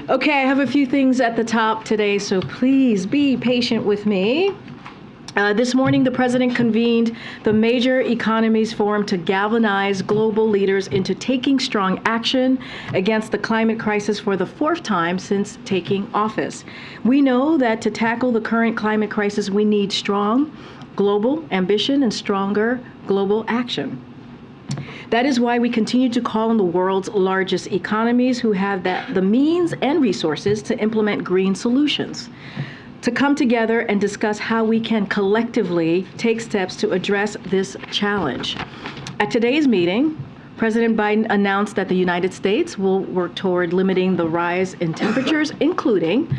Okay, I have a few things at the top today, so please be patient with me. This morning, the president convened the Major Economies Forum to galvanize global leaders into taking strong action against the climate crisis for the fourth time since taking office. We know that to tackle the current climate crisis, we need strong global ambition and stronger global action. That is why we continue to call on the world's largest economies who have the means and resources to implement green solutions to come together and discuss how we can collectively take steps to address this challenge. At today's meeting, President Biden announced that the United States will work toward limiting the rise in temperatures, including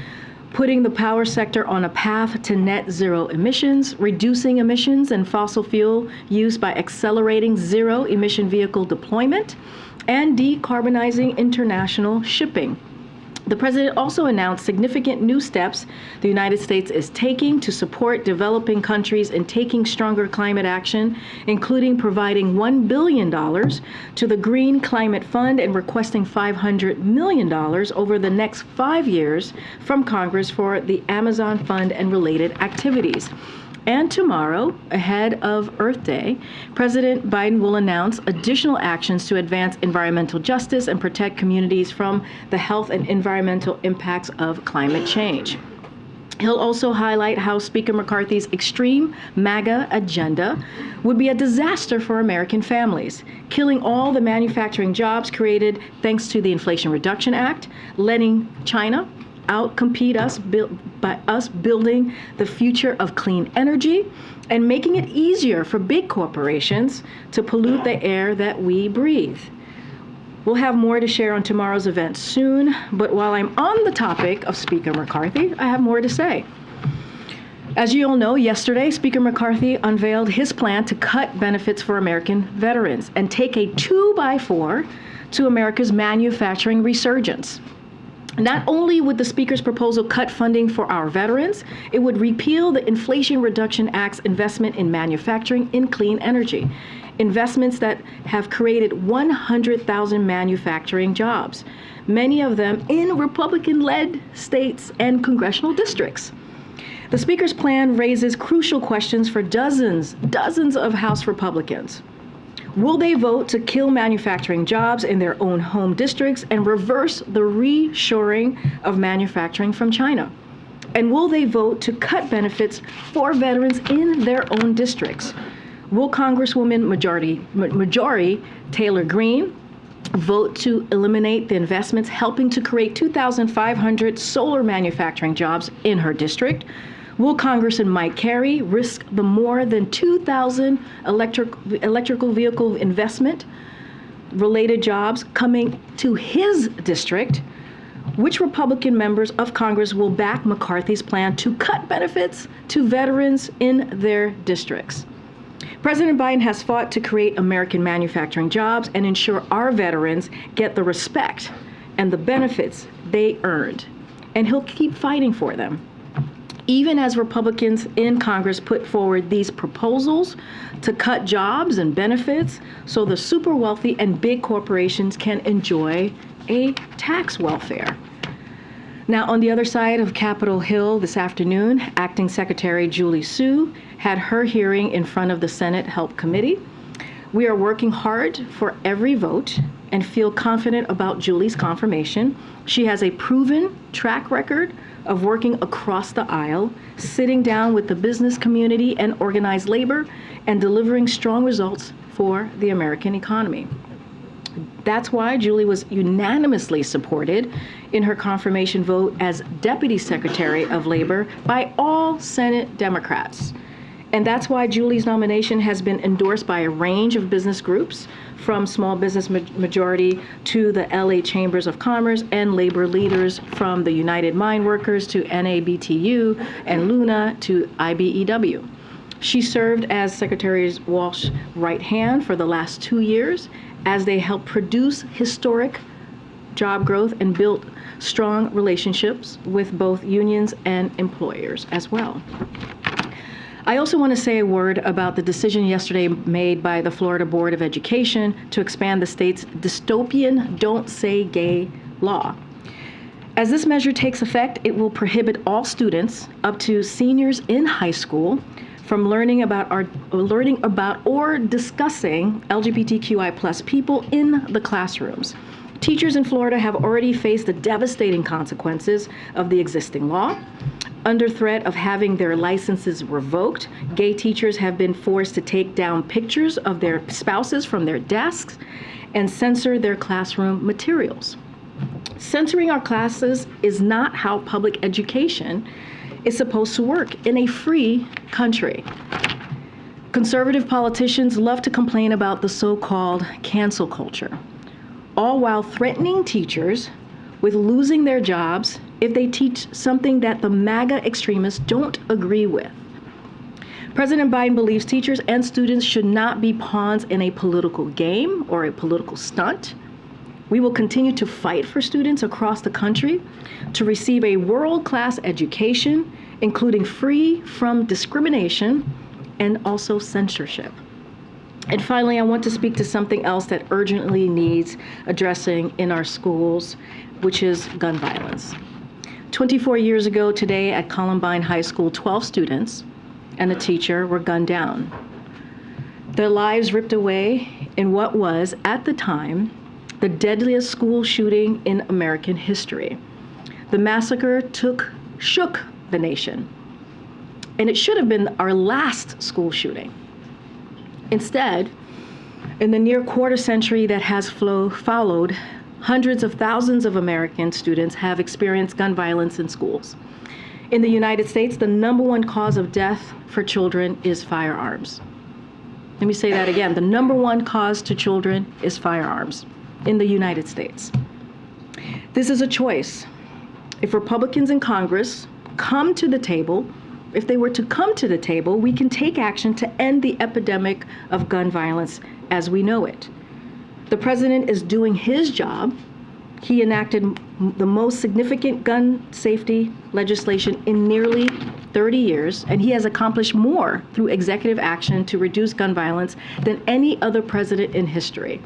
putting the power sector on a path to net zero emissions, reducing emissions and fossil fuel use by accelerating zero-emission vehicle deployment, and decarbonizing international shipping. The president also announced significant new steps the United States is taking to support developing countries in taking stronger climate action, including providing $1 billion to the Green Climate Fund and requesting $500 million over the next 5 years from Congress for the Amazon Fund and related activities. And tomorrow, ahead of Earth Day, President Biden will announce additional actions to advance environmental justice and protect communities from the health and environmental impacts of climate change. He'll also highlight how Speaker McCarthy's extreme MAGA agenda would be a disaster for American families, killing all the manufacturing jobs created thanks to the Inflation Reduction Act, letting China outcompete us by us building the future of clean energy, and making it easier for big corporations to pollute the air that we breathe. We'll have more to share on tomorrow's event soon, but while I'm on the topic of Speaker McCarthy, I have more to say. As you all know, yesterday, Speaker McCarthy unveiled his plan to cut benefits for American veterans and take a 2x4 to America's manufacturing resurgence. Not only would the Speaker's proposal cut funding for our veterans, it would repeal the Inflation Reduction Act's investment in manufacturing in clean energy, investments that have created 100,000 manufacturing jobs, many of them in Republican-led states and congressional districts. The Speaker's plan raises crucial questions for dozens of House Republicans. Will they vote to kill manufacturing jobs in their own home districts and reverse the reshoring of manufacturing from China? And will they vote to cut benefits for veterans in their own districts? Will Congresswoman Majority Taylor Greene vote to eliminate the investments helping to create 2,500 solar manufacturing jobs in her district? Will Congressman Mike Carey risk the more than 2,000 electrical vehicle investment related jobs coming to his district? Which Republican members of Congress will back McCarthy's plan to cut benefits to veterans in their districts? President Biden has fought to create American manufacturing jobs and ensure our veterans get the respect and the benefits they earned, and he'll keep fighting for them. Even as Republicans in Congress put forward these proposals to cut jobs and benefits so the super wealthy and big corporations can enjoy a tax welfare. Now, on the other side of Capitol Hill this afternoon, Acting Secretary Julie Su had her hearing in front of the Senate Help Committee. We are working hard for every vote and feel confident about Julie's confirmation. She has a proven track record of working across the aisle, sitting down with the business community and organized labor, and delivering strong results for the American economy. That's why Julie was unanimously supported in her confirmation vote as Deputy Secretary of Labor by all Senate Democrats. And that's why Julie's nomination has been endorsed by a range of business groups, from Small Business Majority to the LA Chambers of Commerce, and labor leaders from the United Mine Workers to NABTU and Luna to IBEW. She served as Secretary Walsh's right hand for the last 2 years as they helped produce historic job growth and built strong relationships with both unions and employers as well. I also want to say a word about the decision yesterday made by the Florida Board of Education to expand the state's dystopian Don't Say Gay law. As this measure takes effect, it will prohibit all students up to seniors in high school from learning about or discussing LGBTQI+ people in the classrooms. Teachers in Florida have already faced the devastating consequences of the existing law. Under threat of having their licenses revoked, gay teachers have been forced to take down pictures of their spouses from their desks and censor their classroom materials. Censoring our classes is not how public education is supposed to work in a free country. Conservative politicians love to complain about the so-called cancel culture, all while threatening teachers with losing their jobs if they teach something that the MAGA extremists don't agree with. President Biden believes teachers and students should not be pawns in a political game or a political stunt. We will continue to fight for students across the country to receive a world-class education, including free from discrimination and also censorship. And finally, I want to speak to something else that urgently needs addressing in our schools, which is gun violence. 24 years ago today at Columbine High School, 12 students and a teacher were gunned down. Their lives ripped away in what was, at the time, the deadliest school shooting in American history. The massacre shook the nation, and it should have been our last school shooting. Instead, in the near quarter century that has followed, hundreds of thousands of American students have experienced gun violence in schools. In the United States, the #1 cause of death for children is firearms. Let me say that again. The #1 cause to children is firearms in the United States. This is a choice. If Republicans in Congress come to the table, if they were to come to the table, we can take action to end the epidemic of gun violence as we know it. The president is doing his job. He enacted the most significant gun safety legislation in nearly 30 years, and he has accomplished more through executive action to reduce gun violence than any other president in history.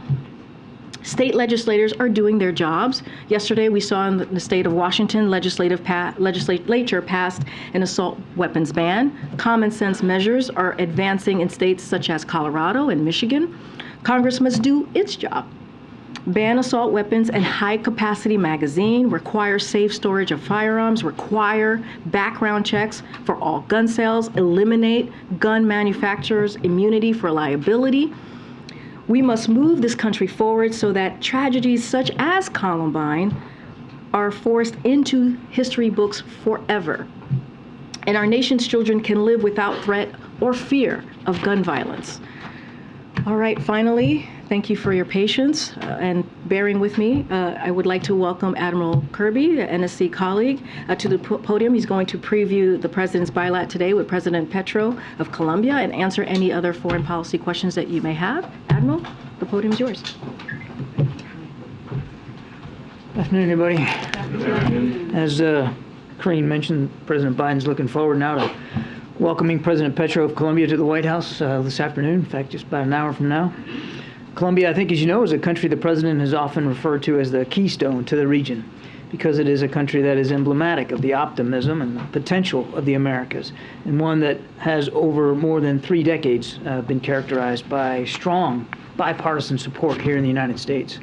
State legislators are doing their jobs. Yesterday, we saw in the state of Washington, legislature passed an assault weapons ban. Common sense measures are advancing in states such as Colorado and Michigan. Congress must do its job. Ban assault weapons and high-capacity magazine, require safe storage of firearms, require background checks for all gun sales, eliminate gun manufacturers' immunity for liability. We must move this country forward so that tragedies such as Columbine are forced into history books forever, and our nation's children can live without threat or fear of gun violence. All right, finally, thank you for your patience and bearing with me. I would like to welcome Admiral Kirby, an NSC colleague, to the podium. He's going to preview the President's bilat today with President Petro of Colombia and answer any other foreign policy questions that you may have. Admiral, the podium is yours. Good afternoon, everybody. As Karine mentioned, President Biden's looking forward now to welcoming President Petro of Colombia to the White House this afternoon, in fact, just about an hour from now. Colombia, I think, as you know, is a country the President has often referred to as the keystone to the region, because it is a country that is emblematic of the optimism and the potential of the Americas, and one that has over more than 3 decades been characterized by strong bipartisan support here in the United States.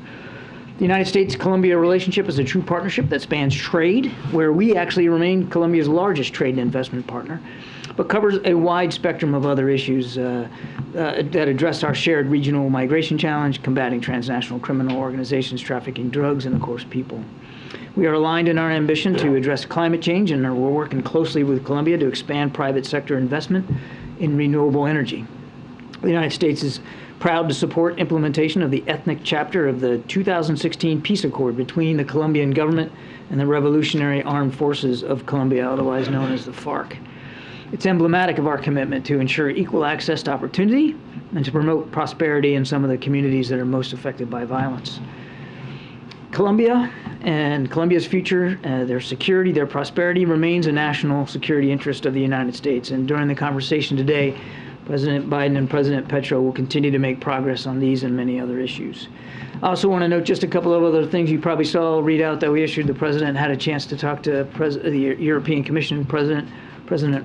The United States-Colombia relationship is a true partnership that spans trade, where we actually remain Colombia's largest trade and investment partner, but covers a wide spectrum of other issues that address our shared regional migration challenge, combating transnational criminal organizations, trafficking drugs, and, of course, people. We are aligned in our ambition to address climate change, and we're working closely with Colombia to expand private sector investment in renewable energy. The United States is proud to support implementation of the ethnic chapter of the 2016 peace accord between the Colombian government and the Revolutionary Armed Forces of Colombia, otherwise known as the FARC. It's emblematic of our commitment to ensure equal access to opportunity and to promote prosperity in some of the communities that are most affected by violence. Colombia and Colombia's future, their security, their prosperity remains a national security interest of the United States. And during the conversation today, President Biden and President Petro will continue to make progress on these and many other issues. I also want to note just a couple of other things. You probably saw a readout that we issued. The President had a chance to talk to the European Commission President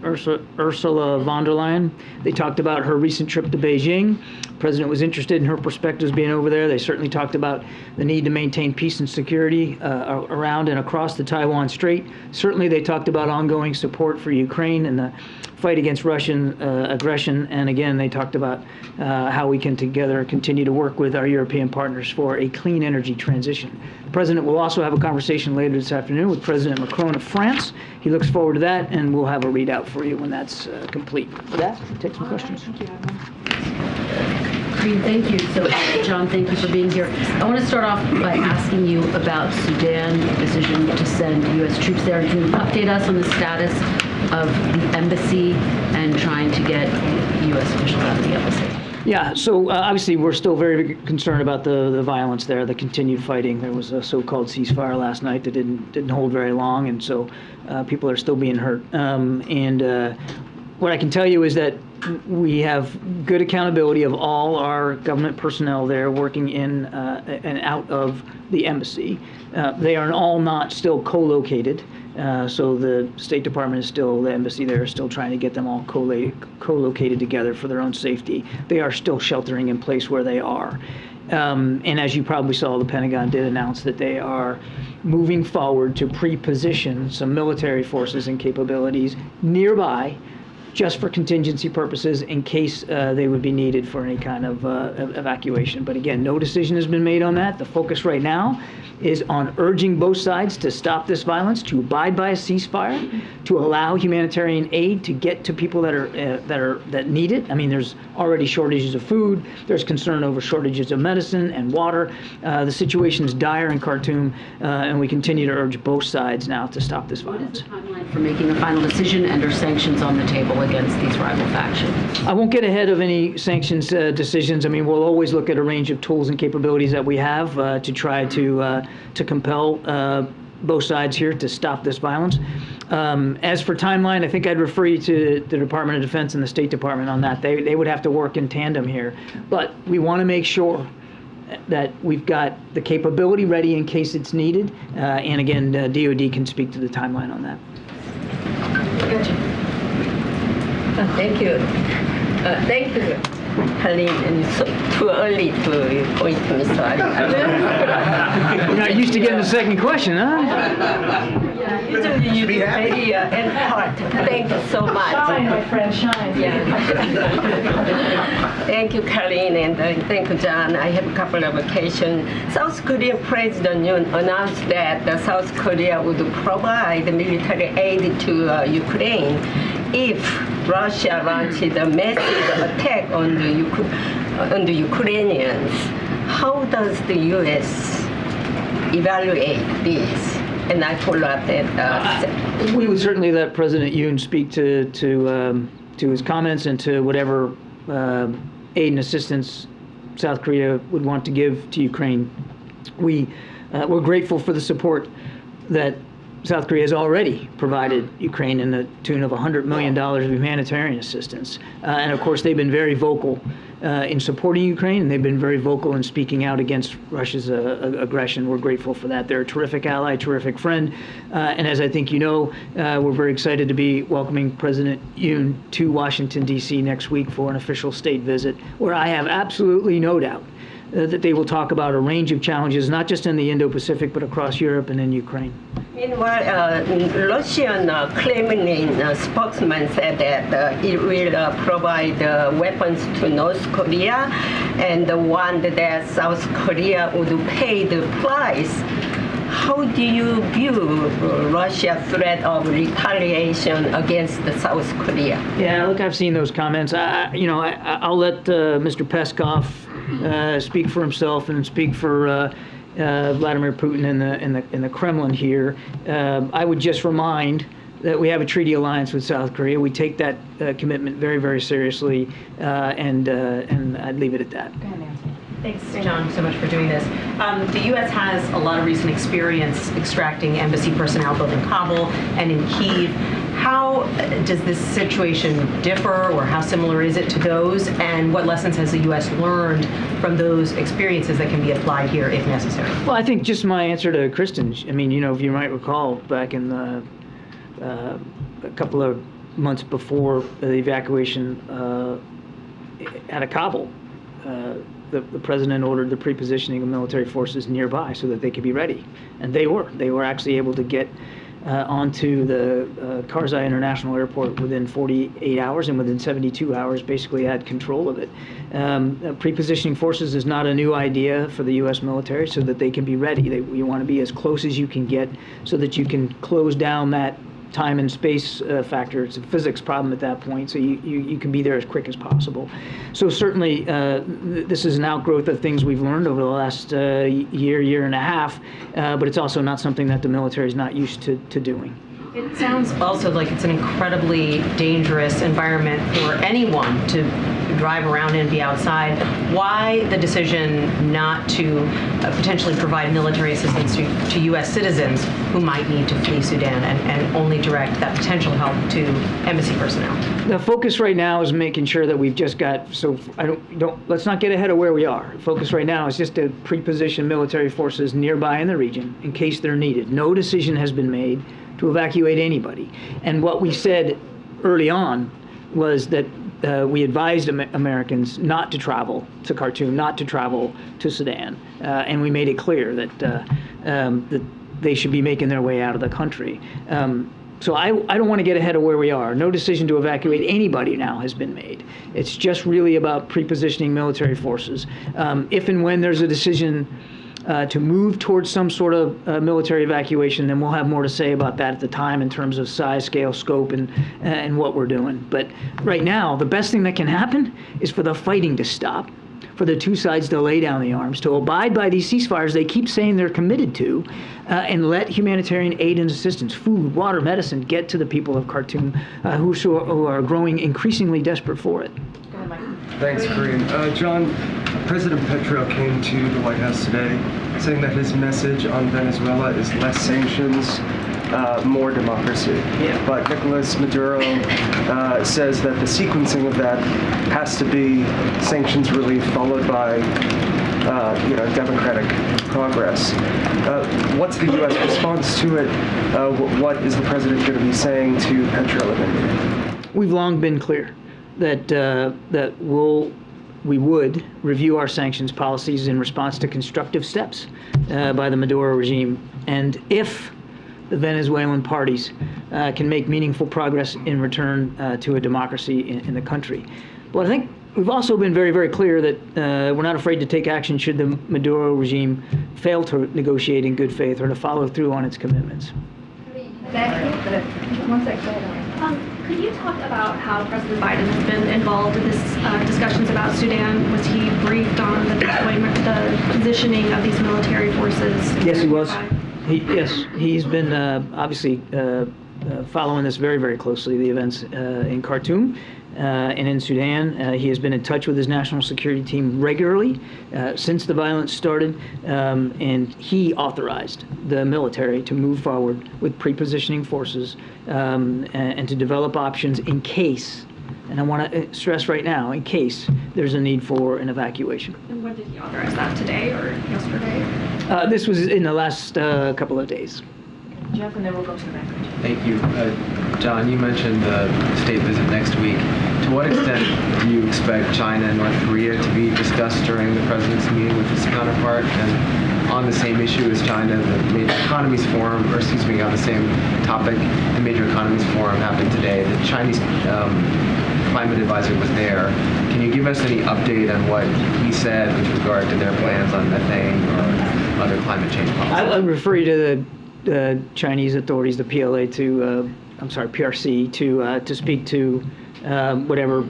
Ursula von der Leyen. They talked about her recent trip to Beijing. The President was interested in her perspectives being over there. They certainly talked about the need to maintain peace and security around and across the Taiwan Strait. Certainly they talked about ongoing support for Ukraine and the fight against Russian aggression. And again, they talked about how we can together continue to work with our European partners for a clean energy transition. The President will also have a conversation later this afternoon with President Macron of France. He looks forward to that, and we'll have a readout for you when that's complete. For that, take some questions. Karine, thank you. So, John, thank you for being here. I want to start off by asking you about Sudan, the decision to send U.S. troops there. Can you update us on the status of the embassy and trying to get U.S. officials out of the embassy? Yeah, so obviously we're still very concerned about the violence there, the continued fighting. There was a so-called ceasefire last night that didn't hold very long, and so people are still being hurt. What I can tell you is that we have good accountability of all our government personnel there working in and out of the embassy. They are all not still co-located. So the State Department is still, the embassy there is still trying to get them all co-located together for their own safety. They are still sheltering in place where they are. And as you probably saw, the Pentagon did announce that they are moving forward to pre-position some military forces and capabilities nearby just for contingency purposes in case they would be needed for any kind of evacuation. But again, no decision has been made on that. The focus right now is on urging both sides to stop this violence, to abide by a ceasefire, to allow humanitarian aid to get to people that need it. I mean, there's already shortages of food. There's concern over shortages of medicine and water. The situation is dire in Khartoum, and we continue to urge both sides now to stop this violence. What is the timeline for making a final decision, and are sanctions on the table against these rival factions? I won't get ahead of any sanctions decisions. I mean, we'll always look at a range of tools and capabilities that we have to try to compel both sides here to stop this violence. As for timeline, I think I'd refer you to the Department of Defense and the State Department on that. They would have to work in tandem here. But we want to make sure that we've got the capability ready in case it's needed. And again, DOD can speak to the timeline on that. Thank you. Thank you, Karine. And it's too early to point to Mr. Ali. You're not used to getting the second question, huh? Usually you do very end part. Thank you so much. Shine, my friend, shine. Yeah. Thank you, Karine, and thank you, John. I have a couple of questions. South Korean President Yoon announced that South Korea would provide military aid to Ukraine if Russia launched a massive attack on the Ukrainians. How does the U.S. evaluate this? And I follow up that. We would certainly let President Yoon speak to his comments and to whatever aid and assistance South Korea would want to give to Ukraine. We're grateful for the support that South Korea has already provided Ukraine in the tune of $100 million of humanitarian assistance. And of course, they've been very vocal in supporting Ukraine, and they've been very vocal in speaking out against Russia's aggression. We're grateful for that. They're a terrific ally, terrific friend. And as I think you know, we're very excited to be welcoming President Yoon to Washington, D.C. next week for an official state visit, where I have absolutely no doubt that they will talk about a range of challenges, not just in the Indo-Pacific, but across Europe and in Ukraine. Meanwhile, Russian Kremlin spokesman said that it will provide weapons to North Korea and warned that South Korea would pay the price. How do you view Russia's threat of retaliation against South Korea? Yeah, look, I've seen those comments. I'll let Mr. Peskov speak for himself and speak for Vladimir Putin in the Kremlin here. I would just remind that we have a treaty alliance with South Korea. We take that commitment very, very seriously, and I'd leave it at that. Go ahead, Nancy. Thanks, John, so much for doing this. The U.S. has a lot of recent experience extracting embassy personnel both in Kabul and in Kyiv. How does this situation differ, or how similar is it to those? And what lessons has the U.S. learned from those experiences that can be applied here if necessary? Well, I think just my answer to Kristen, I mean, if you might recall back in the a couple of months before the evacuation out of Kabul, the president ordered the pre-positioning of military forces nearby so that they could be ready. And they were actually able to get onto the Karzai International Airport within 48 hours, and within 72 hours basically had control of it. Pre-positioning forces is not a new idea for the U.S. military, so that they can be ready. You want to be as close as you can get so that you can close down that time and space factor. It's a physics problem at that point, so you can be there as quick as possible. So certainly this is an outgrowth of things we've learned over the last year and a half, but it's also not something that the military is not used to doing. It sounds also like it's an incredibly dangerous environment for anyone to drive around and be outside. Why the decision not to potentially provide military assistance to U.S. citizens who might need to flee Sudan, and only direct that potential help to embassy personnel? The focus right now is making sure that we've just got, let's not get ahead of where we are. Focus right now is just to pre-position military forces nearby in the region in case they're needed. No decision has been made to evacuate anybody. And what we said early on was that we advised Americans not to travel to Khartoum, not to travel to Sudan, and we made it clear that they should be making their way out of the country. So I don't want to get ahead of where we are. No decision to evacuate anybody now has been made. It's just really about pre-positioning military forces. If and when there's a decision to move towards some sort of military evacuation, then we'll have more to say about that at the time in terms of size, scale, scope, and what we're doing. But right now, the best thing that can happen is for the fighting to stop, for the two sides to lay down the arms, to abide by these ceasefires they keep saying they're committed to, and let humanitarian aid and assistance, food, water, medicine, get to the people of Khartoum who are growing increasingly desperate for it. Thanks, Karine. John, President Petro came to the White House today saying that his message on Venezuela is less sanctions, more democracy. Yeah. But Nicolas Maduro says that the sequencing of that has to be sanctions relief followed by democratic progress. What's the U.S. response to it? What is the president going to be saying to Petro in India? We've long been clear that we would review our sanctions policies in response to constructive steps by the Maduro regime, and if the Venezuelan parties can make meaningful progress in return to a democracy in the country. But I think we've also been very, very clear that we're not afraid to take action should the Maduro regime fail to negotiate in good faith or to follow through on its commitments. One second. Could you talk about how President Biden has been involved in this discussions about Sudan? Was he briefed on the deployment, the positioning of these military forces? Yes, he was. He's been obviously following this very, very closely, the events in Khartoum and in Sudan. He has been in touch with his national security team regularly since the violence started, and he authorized the military to move forward with pre-positioning forces and to develop options in case, and I want to stress right now, in case there's a need for an evacuation. And when did he authorize that, today or yesterday? This was in the last couple of days. Jeff, and then we'll go to the back. Thank you. John, you mentioned the state visit next week. To what extent do you expect China and North Korea to be discussed during the president's meeting with his counterpart? And on the same issue as China, the Major Economies Forum, on the same topic, the Major Economies Forum happened today. The Chinese climate advisor was there. Can you give us any update on what he said with regard to their plans on methane or other climate change policies? I would refer you to the Chinese authorities, the PRC, to speak to whatever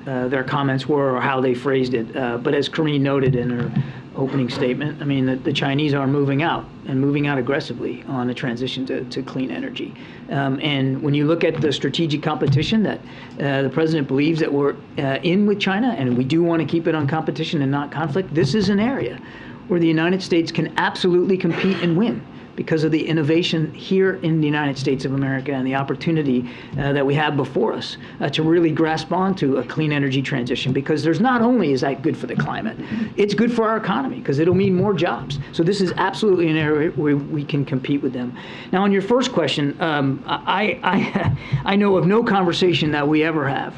their comments were or how they phrased it. But as Karine noted in her opening statement, I mean, the Chinese are moving out and moving out aggressively on a transition to clean energy. And when you look at the strategic competition that the president believes that we're in with China, and we do want to keep it on competition and not conflict, this is an area where the United States can absolutely compete and win, because of the innovation here in the United States of America and the opportunity that we have before us to really grasp onto a clean energy transition. Because there's not only is that good for the climate, it's good for our economy because it'll mean more jobs. So this is absolutely an area where we can compete with them. Now, on your first question, I know of no conversation that we ever have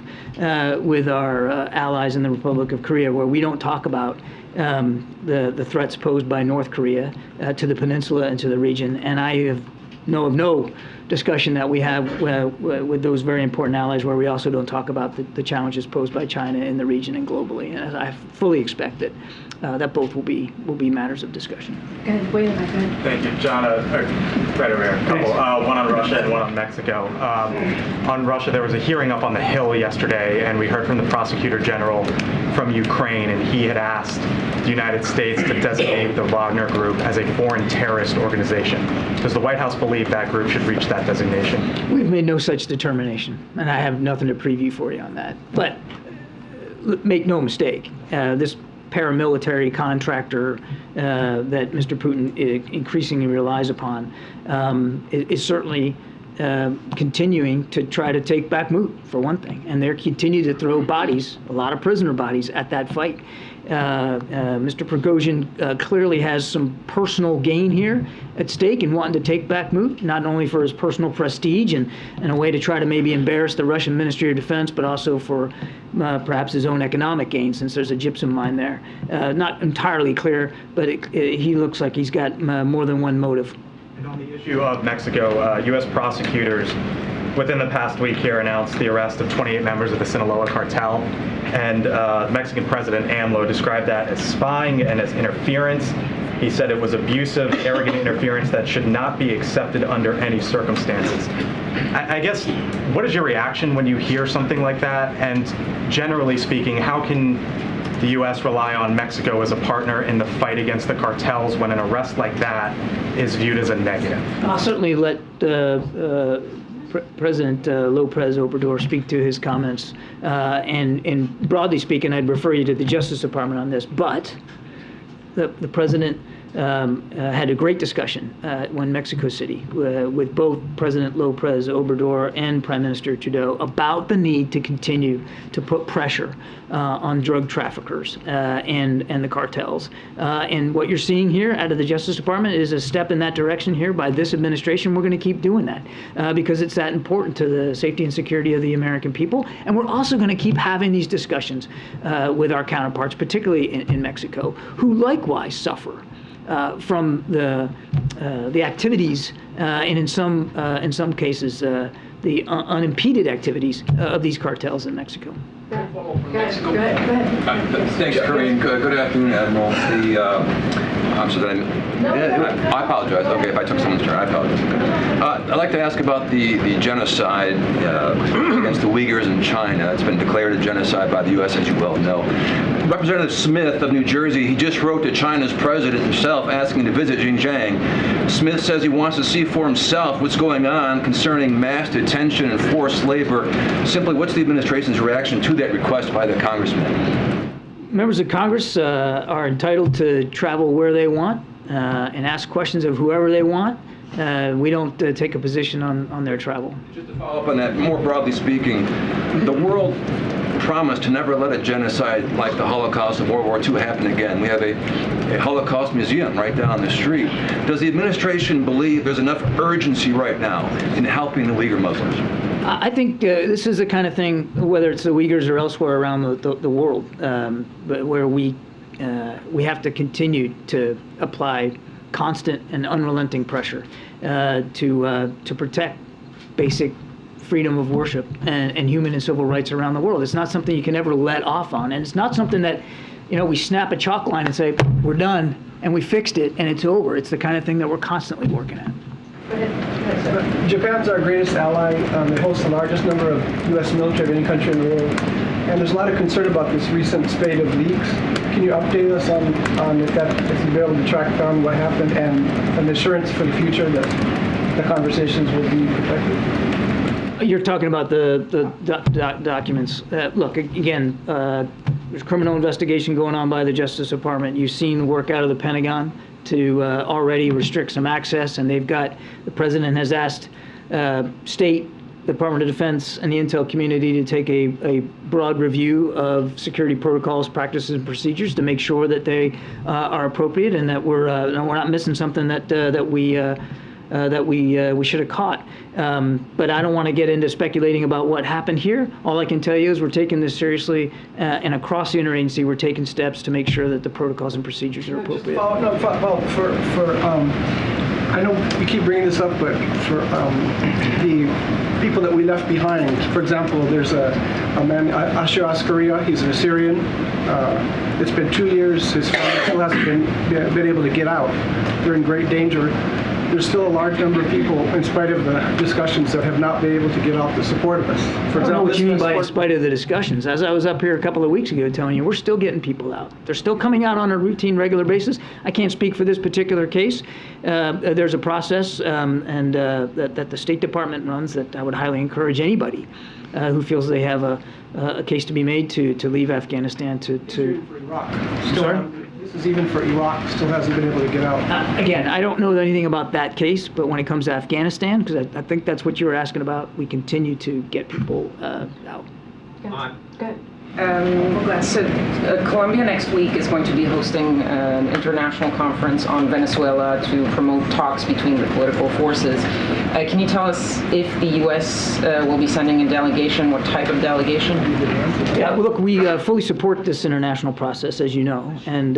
with our allies in the Republic of Korea where we don't talk about the threats posed by North Korea to the peninsula and to the region. And I know of no discussion that we have with those very important allies where we also don't talk about the challenges posed by China in the region and globally. And I fully expect that both will be matters of discussion. Go ahead, wait a minute. Thank you, John. Right over here, a couple. One on Russia and one on Mexico. On Russia, there was a hearing up on the Hill yesterday, and we heard from the Prosecutor General from Ukraine, and he had asked the United States to designate the Wagner Group as a foreign terrorist organization. Does the White House believe that group should reach that designation? We've made no such determination, and I have nothing to preview for you on that. But make no mistake, this paramilitary contractor that Mr. Putin increasingly relies upon is certainly continuing to try to take Bakhmut, for one thing. And they're continuing to throw bodies, a lot of prisoner bodies, at that fight. Mr. Prigozhin clearly has some personal gain here at stake in wanting to take Bakhmut, not only for his personal prestige and a way to try to maybe embarrass the Russian Ministry of Defense, but also for perhaps his own economic gain, since there's a gypsum mine there. Not entirely clear, but he looks like he's got more than one motive. And on the issue of Mexico, U.S. prosecutors within the past week here announced the arrest of 28 members of the Sinaloa cartel. And Mexican President AMLO described that as spying and as interference. He said it was abusive, arrogant interference that should not be accepted under any circumstances. I guess, what is your reaction when you hear something like that? And generally speaking, how can the U.S. rely on Mexico as a partner in the fight against the cartels when an arrest like that is viewed as a negative? I'll certainly let President López Obrador speak to his comments. And broadly speaking, I'd refer you to the Justice Department on this. But the president had a great discussion in Mexico City with both President López Obrador and Prime Minister Trudeau about the need to continue to put pressure on drug traffickers and the cartels. And what you're seeing here out of the Justice Department is a step in that direction here by this administration. We're going to keep doing that because it's that important to the safety and security of the American people. And we're also going to keep having these discussions with our counterparts, particularly in Mexico, who likewise suffer from the activities and in some cases the unimpeded activities of these cartels in Mexico. Go ahead. Thanks, Karine. Good afternoon, Admiral. I apologize. Okay, if I took someone's turn, I apologize. I'd like to ask about the genocide against the Uyghurs in China. It's been declared a genocide by the U.S., as you well know. Representative Smith of New Jersey, he just wrote to China's president himself asking to visit Xinjiang. Smith says he wants to see for himself what's going on concerning mass detention and forced labor. Simply, what's the administration's reaction to that request by the congressman? Members of Congress are entitled to travel where they want and ask questions of whoever they want. We don't take a position on their travel. Just to follow up on that, more broadly speaking, the world promised to never let a genocide like the Holocaust of World War II happen again. We have a Holocaust museum right down the street. Does the administration believe there's enough urgency right now in helping the Uyghur Muslims? I think this is the kind of thing, whether it's the Uyghurs or elsewhere around the world, but where we have to continue to apply constant and unrelenting pressure to protect basic freedom of worship and human and civil rights around the world. It's not something you can ever let off on, and it's not something that we snap a chalk line and say we're done and we fixed it and it's over. It's the kind of thing that we're constantly working at. Japan's our greatest ally. They host the largest number of U.S. military of any country in the world. And there's a lot of concern about this recent spate of leaks. Can you update us on if you'll be able to track down what happened and an assurance for the future that the conversations will be protected? You're talking about the documents. Look, again, there's criminal investigation going on by the Justice Department. You've seen the work out of the Pentagon to already restrict some access, and the president has asked state Department of Defense and the intel community to take a broad review of security protocols, practices, and procedures to make sure that they are appropriate and that we're not missing something that we should have caught. But I don't want to get into speculating about what happened here. All I can tell you is we're taking this seriously, and across the interagency, we're taking steps to make sure that the protocols and procedures are appropriate. I know we keep bringing this up, but for the people that we left behind, for example, there's a man, Ashir Askaria, he's an Assyrian. It's been 2 years. His family still hasn't been able to get out. They're in great danger. There's still a large number of people, in spite of the discussions, that have not been able to get out the support of us. For example, I don't know what you mean by in spite of the discussions. As I was up here a couple of weeks ago telling you, we're still getting people out. They're still coming out on a routine, regular basis. I can't speak for this particular case. There's a process that the State Department runs that I would highly encourage anybody who feels they have a case to be made to leave Afghanistan to for Iraq. This is even for Iraq, still hasn't been able to get out. Again, I don't know anything about that case, but when it comes to Afghanistan, because I think that's what you were asking about, we continue to get people out. Good. Colombia next week is going to be hosting an international conference on Venezuela to promote talks between the political forces. Can you tell us if the U.S. will be sending a delegation, what type of delegation? Yeah, well, look, we fully support this international process, as you know, and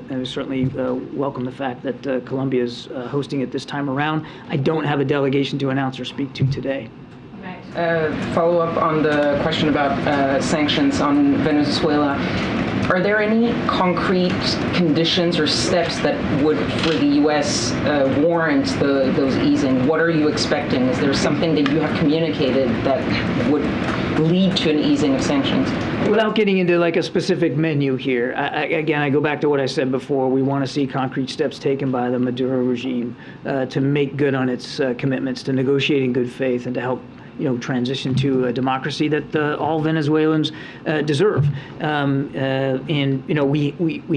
we certainly welcome the fact that Colombia is hosting it this time around. I don't have a delegation to announce or speak to today. Follow up on the question about sanctions on Venezuela. Are there any concrete conditions or steps that would, for the U.S., warrant those easing? What are you expecting? Is there something that you have communicated that would lead to an easing of sanctions? Without getting into like a specific menu here, I go back to what I said before. We want to see concrete steps taken by the Maduro regime to make good on its commitments to negotiate in good faith and to help transition to a democracy that all Venezuelans deserve. We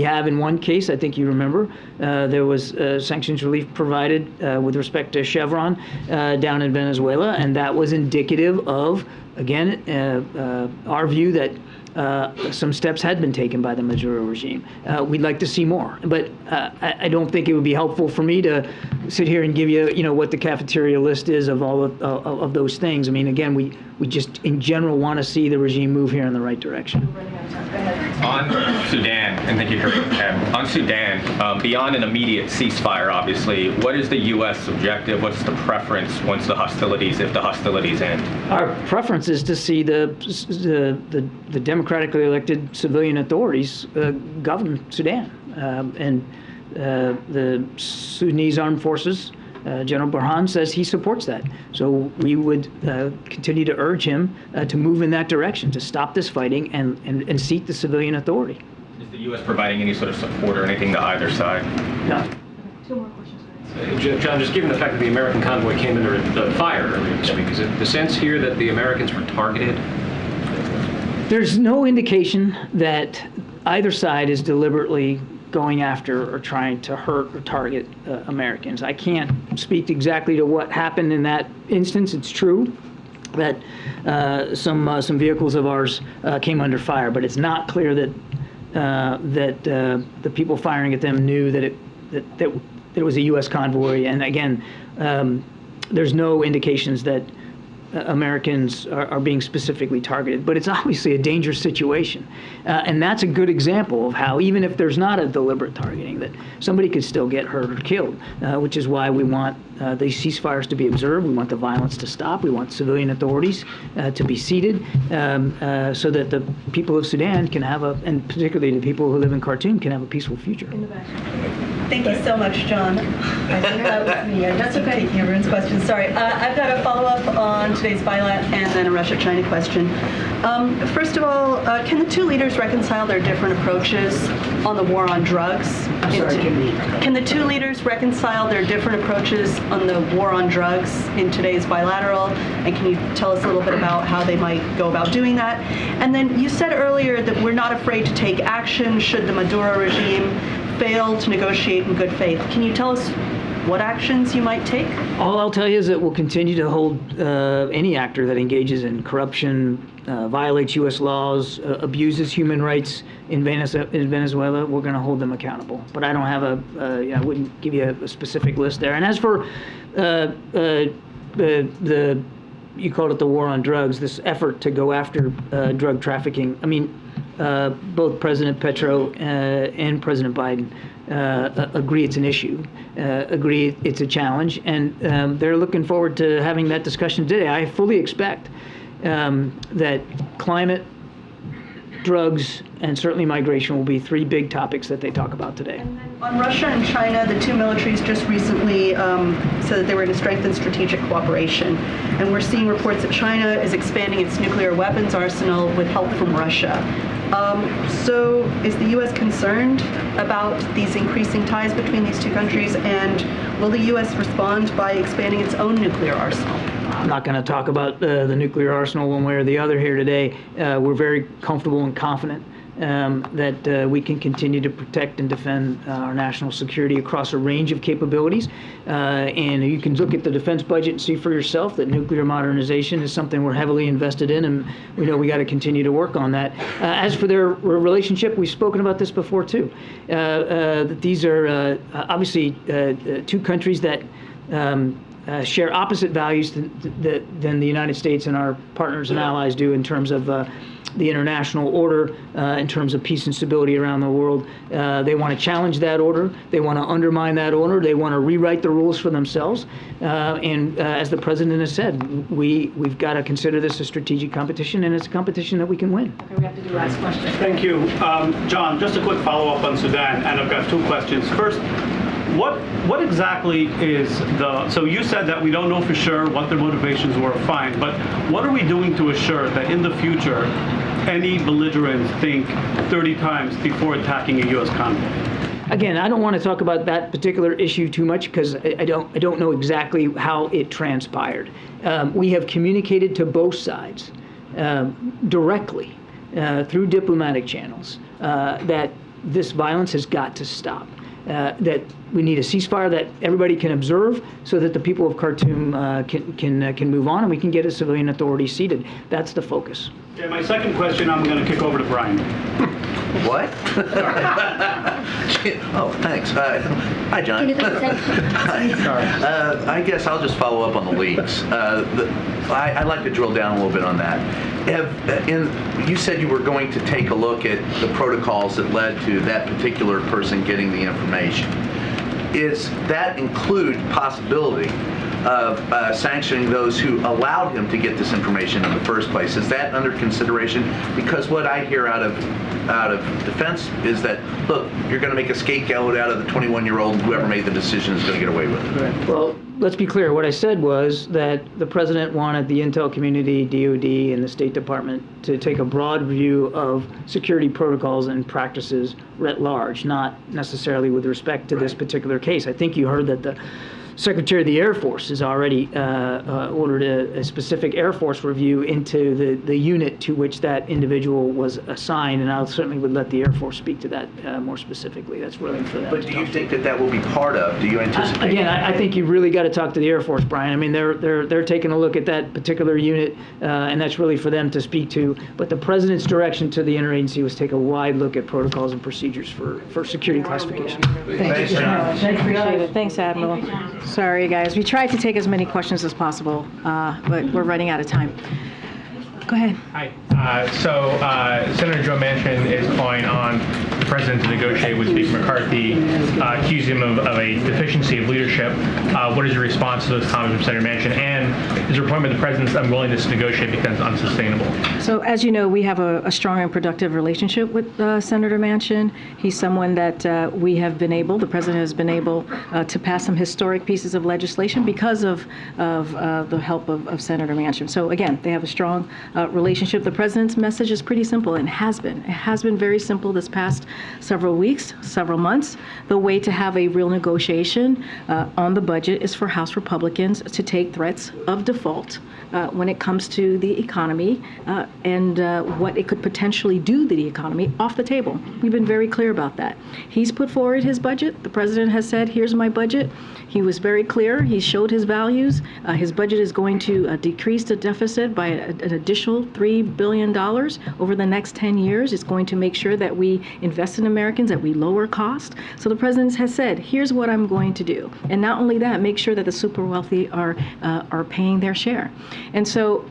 have in one case, I think you remember, there was sanctions relief provided with respect to Chevron down in Venezuela, and that was indicative of, again, our view that some steps had been taken by the Maduro regime. We'd like to see more, but I don't think it would be helpful for me to sit here and give you, what the cafeteria list is of all of those things. I mean, again, we just in general want to see the regime move here in the right direction. On Sudan, and thank you, Karine. On Sudan, beyond an immediate ceasefire, obviously, what is the U.S. objective? What's the preference once the hostilities, if the hostilities end? Our preference is to see the democratically elected civilian authorities govern Sudan, and the Sudanese armed forces. General Burhan says he supports that. So we would continue to urge him to move in that direction, to stop this fighting and seek the civilian authority. Is the U.S. providing any sort of support or anything to either side? No. Two more questions. John, just given the fact that the American convoy came under the fire earlier this week, is it the sense here that the Americans were targeted? There's no indication that either side is deliberately going after or trying to hurt or target Americans. I can't speak exactly to what happened in that instance. It's true that some vehicles of ours came under fire, but it's not clear that the people firing at them knew that it was a U.S. convoy. And again, there's no indications that Americans are being specifically targeted, but it's obviously a dangerous situation. And that's a good example of how, even if there's not a deliberate targeting, that somebody could still get hurt or killed, which is why we want these ceasefires to be observed. We want the violence to stop. We want civilian authorities to be seated so that the people of Sudan can have and particularly the people who live in Khartoum, can have a peaceful future. In the back. Thank you so much, John. I think that was me. That's okay. Taking everyone's questions. Sorry. I've got a follow-up on today's bilat and then a Russia-China question. First of all, can the two leaders reconcile their different approaches on the war on drugs? Can the two leaders reconcile their different approaches on the war on drugs in today's bilateral? And can you tell us a little bit about how they might go about doing that? And then you said earlier that we're not afraid to take action should the Maduro regime fail to negotiate in good faith. Can you tell us what actions you might take? All I'll tell you is that we'll continue to hold any actor that engages in corruption, violates U.S. laws, abuses human rights in Venezuela. We're going to hold them accountable. But I don't have I wouldn't give you a specific list there. And as for you called it the war on drugs, this effort to go after drug trafficking. I mean, both President Petro and President Biden agree it's an issue, agree it's a challenge, and they're looking forward to having that discussion today. I fully expect that climate, drugs, and certainly migration will be three big topics that they talk about today. On Russia and China, the two militaries just recently said that they were going to strengthen strategic cooperation. And we're seeing reports that China is expanding its nuclear weapons arsenal with help from Russia. So is the U.S. concerned about these increasing ties between these two countries? And will the U.S. respond by expanding its own nuclear arsenal? I'm not going to talk about the nuclear arsenal one way or the other here today. We're very comfortable and confident that we can continue to protect and defend our national security across a range of capabilities. And you can look at the defense budget and see for yourself that nuclear modernization is something we're heavily invested in, and we know we got to continue to work on that. As for their relationship, we've spoken about this before too. These are obviously two countries that share opposite values than the United States and our partners and allies do in terms of the international order, in terms of peace and stability around the world. They want to challenge that order. They want to undermine that order. They want to rewrite the rules for themselves. And as the president has said, we've got to consider this a strategic competition, and it's a competition that we can win. Okay, we have to do the last question. Thank you. John, just a quick follow-up on Sudan, and I've got two questions. First, what exactly is so you said that we don't know for sure what their motivations were, fine, but what are we doing to assure that in the future any belligerents think 30 times before attacking a U.S. convoy? Again, I don't want to talk about that particular issue too much because I don't know exactly how it transpired. We have communicated to both sides directly through diplomatic channels that this violence has got to stop. That we need a ceasefire that everybody can observe so that the people of Khartoum can move on and we can get a civilian authority seated. That's the focus. Okay, my second question I'm going to kick over to Brian. What? Oh, thanks. Hi, John. Hi. I guess I'll just follow up on the leaks. I'd like to drill down a little bit on that. You said you were going to take a look at the protocols that led to that particular person getting the information. Is that include possibility of sanctioning those who allowed him to get this information in the first place? Is that under consideration? Because what I hear out of defense is that, look, you're going to make a scapegoat out of the 21-year-old, and whoever made the decision is going to get away with it. Right. Well, let's be clear. What I said was that the president wanted the intel community, DOD, and the State Department to take a broad view of security protocols and practices writ large, not necessarily with respect to this particular case. I think you heard that the Secretary of the Air Force has already ordered a specific Air Force review into the unit to which that individual was assigned, and I certainly would let the Air Force speak to that more specifically. That's really for them. But do you think that will be part of? Do you anticipate? Again, I think you really got to talk to the Air Force, Brian. I mean, they're taking a look at that particular unit, and that's really for them to speak to. But the president's direction to the interagency was take a wide look at protocols and procedures for security classification. Thanks, John. Thanks, Admiral. Sorry, guys. We tried to take as many questions as possible, but we're running out of time. Go ahead. Hi. Senator Joe Manchin is calling on the president to negotiate with Speaker McCarthy, accusing him of a deficiency of leadership. What is your response to those comments from Senator Manchin? And is your point with the president's unwillingness to negotiate becomes unsustainable? So as you know, we have a strong and productive relationship with Senator Manchin. He's someone that the president has been able to pass some historic pieces of legislation because of the help of Senator Manchin. So again, they have a strong relationship. The president's message is pretty simple and has been. It has been very simple this past several weeks, several months. The way to have a real negotiation on the budget is for House Republicans to take threats of default when it comes to the economy and what it could potentially do to the economy off the table. We've been very clear about that. He's put forward his budget. The president has said, here's my budget. He was very clear. He showed his values. His budget is going to decrease the deficit by an additional $3 billion over the next 10 years. It's going to make sure that we invest in Americans, that we lower cost. So the president has said, here's what I'm going to do. And not only that, make sure that the super wealthy are paying their share. And so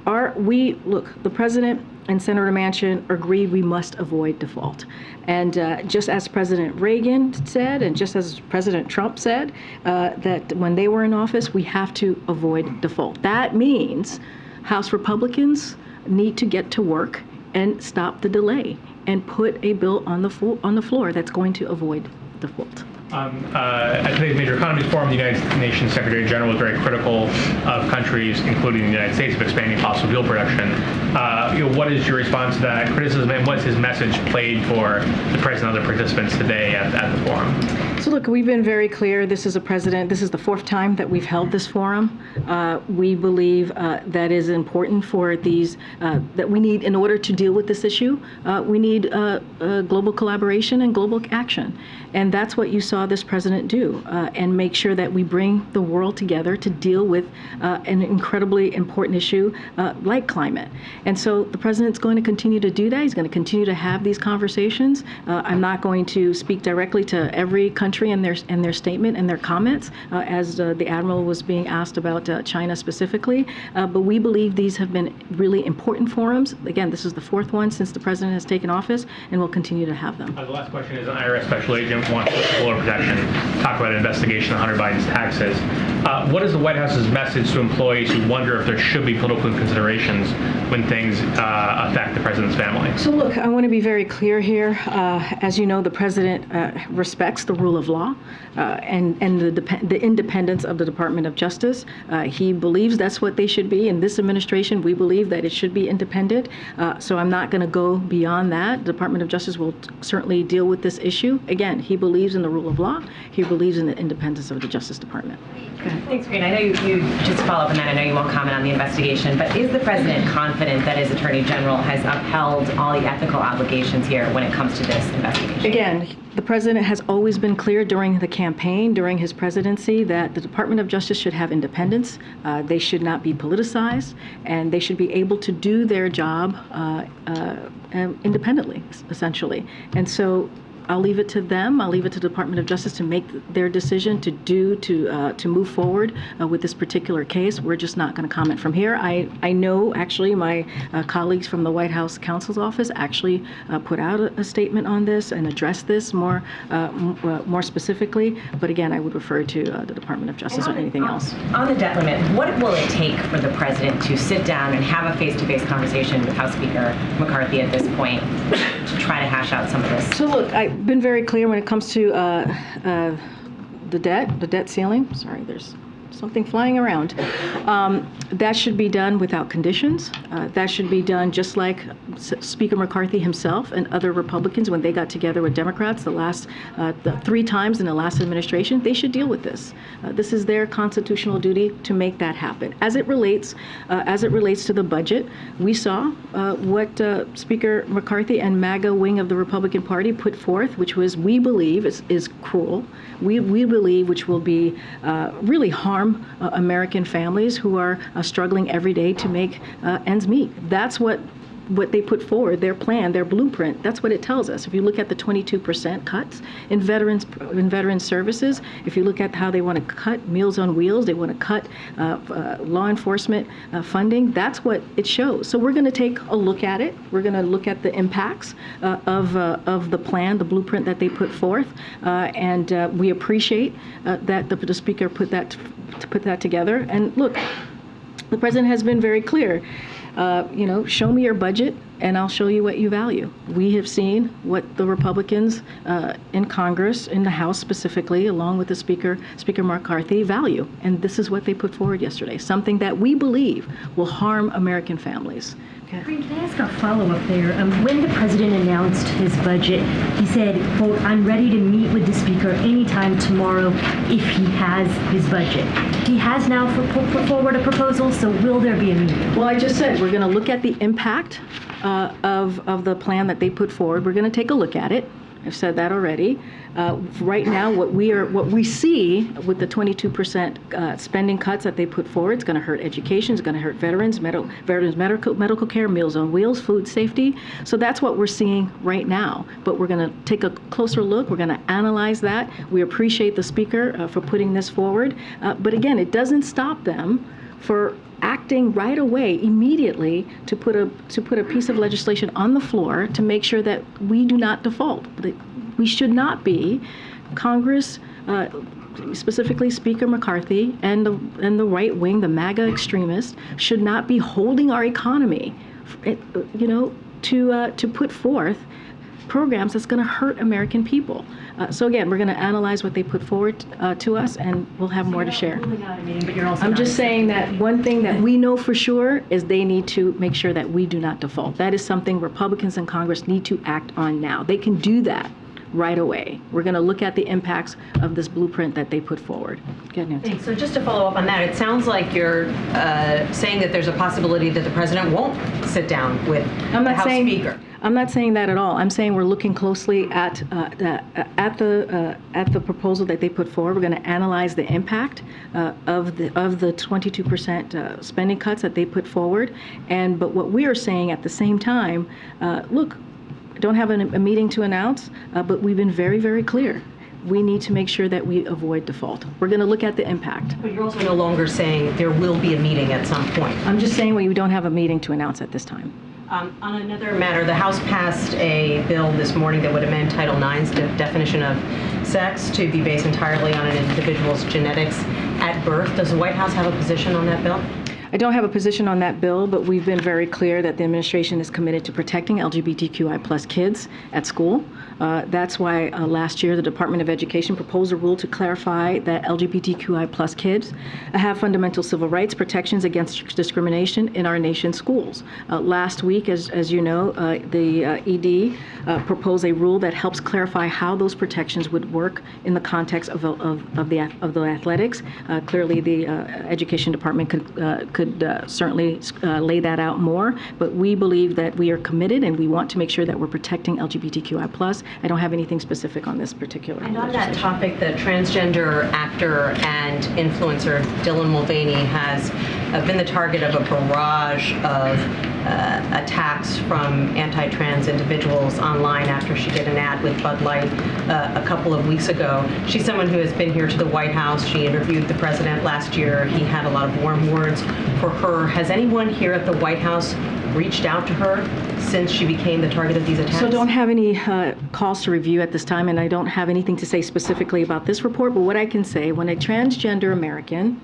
the president and Senator Manchin agreed we must avoid default. And just as President Reagan said, and just as President Trump said, that when they were in office, we have to avoid default. That means House Republicans need to get to work and stop the delay and put a bill on the floor that's going to avoid default. At today's Major Economies Forum, the United Nations Secretary General was very critical of countries, including the United States, of expanding fossil fuel production. What is your response to that criticism, and what's his message played for the president and other participants today at the forum? So look, we've been very clear. This is the fourth time that we've held this forum. We believe that is important for that we need, in order to deal with this issue, we need global collaboration and global action. And that's what you saw this president do, and make sure that we bring the world together to deal with an incredibly important issue like climate. And so the president's going to continue to do that. He's going to continue to have these conversations. I'm not going to speak directly to every country and their statement and their comments, as the Admiral was being asked about China specifically. But we believe these have been really important forums. Again, this is the fourth one since the president has taken office, and we'll continue to have them. The last question is, an IRS special agent wants whistleblower protection. Talk about an investigation of Hunter Biden's taxes. What is the White House's message to employees who wonder if there should be political considerations when things affect the president's family? So look, I want to be very clear here. As you know, the president respects the rule of law and the independence of the Department of Justice. He believes that's what they should be. In this administration, we believe that it should be independent. So I'm not going to go beyond that. The Department of Justice will certainly deal with this issue. Again, he believes in the rule of law. He believes in the independence of the Justice Department. Thanks, Karine. I know you just follow up on that. I know you won't comment on the investigation, but is the president confident that his attorney general has upheld all the ethical obligations here when it comes to this investigation? Again, the president has always been clear during the campaign, during his presidency, that the Department of Justice should have independence. They should not be politicized, and they should be able to do their job independently, essentially. And so I'll leave it to them. I'll leave it to the Department of Justice to make their decision to move forward with this particular case. We're just not going to comment from here. I know actually my colleagues from the White House counsel's office actually put out a statement on this and addressed this more specifically. But again, I would refer to the Department of Justice or anything else. On the debt limit, what will it take for the president to sit down and have a face-to-face conversation with House Speaker McCarthy at this point to try to hash out some of this? So look, I've been very clear when it comes to the debt ceiling. Sorry, there's something flying around. That should be done without conditions. That should be done just like Speaker McCarthy himself and other Republicans, when they got together with Democrats the 3 times in the last administration. They should deal with this. This is their constitutional duty to make that happen. As it relates to the budget, we saw what Speaker McCarthy and MAGA wing of the Republican Party put forth, which was, we believe, is cruel. We believe, which will be really harm American families who are struggling every day to make ends meet. That's what what they put forward, their plan, their blueprint, that's what it tells us. If you look at the 22% cuts in veteran services, if you look at how they want to cut Meals on Wheels, they want to cut law enforcement funding, that's what it shows. So we're going to take a look at it. We're going to look at the impacts of the plan, the blueprint that they put forth, and we appreciate that the Speaker put that together. And look, the President has been very clear. Show me your budget and I'll show you what you value. We have seen what the Republicans in Congress, in the House specifically, along with the Speaker McCarthy, value. And this is what they put forward yesterday, something that we believe will harm American families. Karine, can I ask a follow-up there? When the president announced his budget, he said, quote, "I'm ready to meet with the speaker anytime tomorrow if he has his budget." He has now put forward a proposal, so will there be a meeting? Well, I just said we're going to look at the impact of the plan that they put forward. We're going to take a look at it. I've said that already. Right now, what we see with the 22% spending cuts that they put forward, it's going to hurt education, it's going to hurt veterans, medical care, Meals on Wheels, food safety. So that's what we're seeing right now. But we're going to take a closer look. We're going to analyze that. We appreciate the Speaker for putting this forward. But again, it doesn't stop them for acting right away, immediately, to put a piece of legislation on the floor to make sure that we do not default. We should not be, Congress, specifically Speaker McCarthy and the right wing, the MAGA extremists, should not be holding our economy, to put forth programs that's going to hurt American people. So again, we're going to analyze what they put forward to us, and we'll have more to share. I'm just saying that one thing that we know for sure is they need to make sure that we do not default. That is something Republicans in Congress need to act on now. They can do that right away. We're going to look at the impacts of this blueprint that they put forward. Thanks. So just to follow up on that, it sounds like you're saying that there's a possibility that the president won't sit down with the House Speaker. I'm not saying that at all. I'm saying we're looking closely at the proposal that they put forward. We're going to analyze the impact of the 22% spending cuts that they put forward. But what we are saying at the same time, look, I don't have a meeting to announce, but we've been very, very clear. We need to make sure that we avoid default. We're going to look at the impact. But you're also no longer saying there will be a meeting at some point. I'm just saying we don't have a meeting to announce at this time. On another matter, the House passed a bill this morning that would amend Title IX's definition of sex to be based entirely on an individual's genetics at birth. Does the White House have a position on that bill? I don't have a position on that bill, but we've been very clear that the administration is committed to protecting LGBTQI+ kids at school. That's why last year the Department of Education proposed a rule to clarify that LGBTQI+ kids have fundamental civil rights protections against discrimination in our nation's schools. Last week, as you know, the ED proposed a rule that helps clarify how those protections would work in the context of the athletics. Clearly, the Education Department could certainly lay that out more, but we believe that we are committed and we want to make sure that we're protecting LGBTQI+. I don't have anything specific on this particular. And on that topic, the transgender actor and influencer Dylan Mulvaney has been the target of a barrage of attacks from anti-trans individuals online after she did an ad with Bud Light a couple of weeks ago. She's someone who has been here to the White House. She interviewed the president last year. He had a lot of warm words for her. Has anyone here at the White House reached out to her since she became the target of these attacks? So don't have any calls to review at this time, and I don't have anything to say specifically about this report, but what I can say, when a transgender American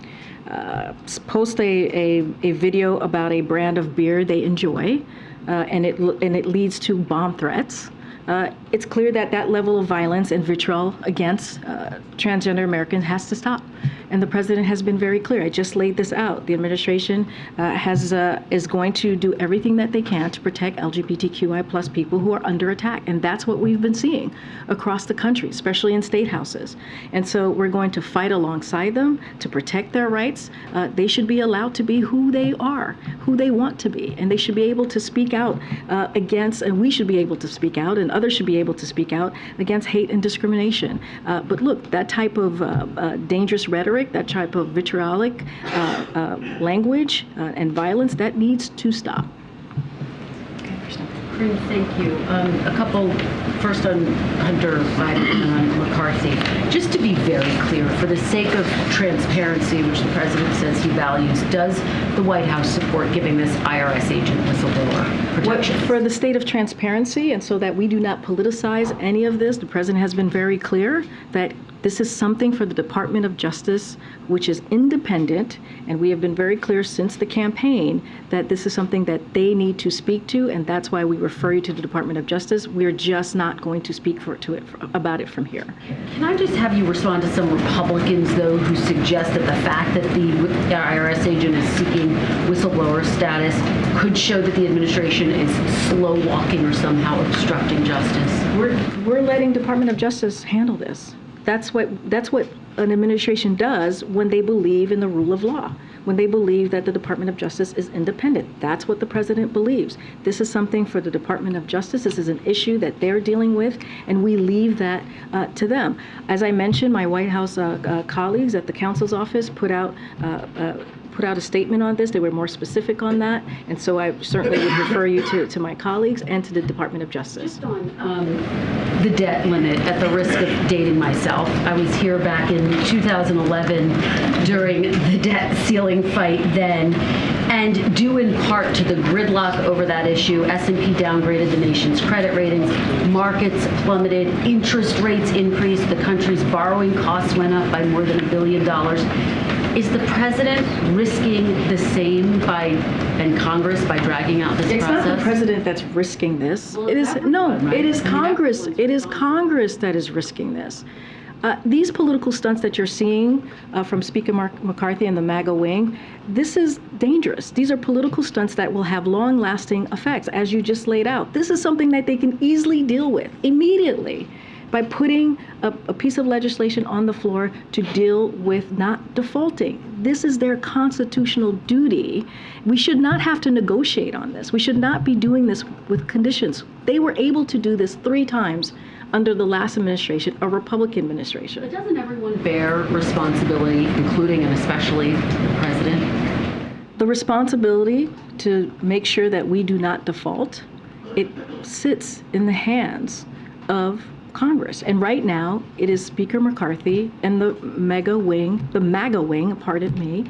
posts a video about a brand of beer they enjoy, and it leads to bomb threats, it's clear that that level of violence and vitriol against transgender Americans has to stop. And the president has been very clear. I just laid this out. The administration is going to do everything that they can to protect LGBTQI+ people who are under attack. And that's what we've been seeing across the country, especially in state houses. And so we're going to fight alongside them to protect their rights. They should be allowed to be who they are, who they want to be. And they should be able to speak out against, and we should be able to speak out, and others should be able to speak out against hate and discrimination. But look, that type of dangerous rhetoric, that type of vitriolic language and violence, that needs to stop. Karine, thank you. A couple, first on Hunter Biden and on McCarthy. Just to be very clear, for the sake of transparency, which the president says he values, does the White House support giving this IRS agent whistleblower protection? For the state of transparency, and so that we do not politicize any of this, the president has been very clear that this is something for the Department of Justice, which is independent, and we have been very clear since the campaign that this is something that they need to speak to, and that's why we refer you to the Department of Justice. We're just not going to speak about it from here. Can I just have you respond to some Republicans, though, who suggest that the fact that the IRS agent is seeking whistleblower status could show that the administration is slow walking or somehow obstructing justice? We're letting Department of Justice handle this. That's what an administration does when they believe in the rule of law, when they believe that the Department of Justice is independent. That's what the president believes. This is something for the Department of Justice. This is an issue that they're dealing with, and we leave that to them. As I mentioned, my White House colleagues at the counsel's office put out a statement on this. They were more specific on that, and so I certainly would refer you to my colleagues and to the Department of Justice. Just on the debt limit, at the risk of dating myself, I was here back in 2011 during the debt ceiling fight then, and due in part to the gridlock over that issue, S&P downgraded the nation's credit ratings, markets plummeted, interest rates increased, the country's borrowing costs went up by more than $1 billion. Is the president risking the same and Congress by dragging out this process? It's not the president that's risking this. It is Congress. It is Congress that is risking this. These political stunts that you're seeing from Speaker McCarthy and the MAGA wing, this is dangerous. These are political stunts that will have long-lasting effects, as you just laid out. This is something that they can easily deal with immediately by putting a piece of legislation on the floor to deal with not defaulting. This is their constitutional duty. We should not have to negotiate on this. We should not be doing this with conditions. They were able to do this 3 times under the last administration, a Republican administration. But doesn't everyone bear responsibility, including and especially the president? The responsibility to make sure that we do not default, it sits in the hands of Congress. And right now, it is Speaker McCarthy and the MAGA wing, pardon me,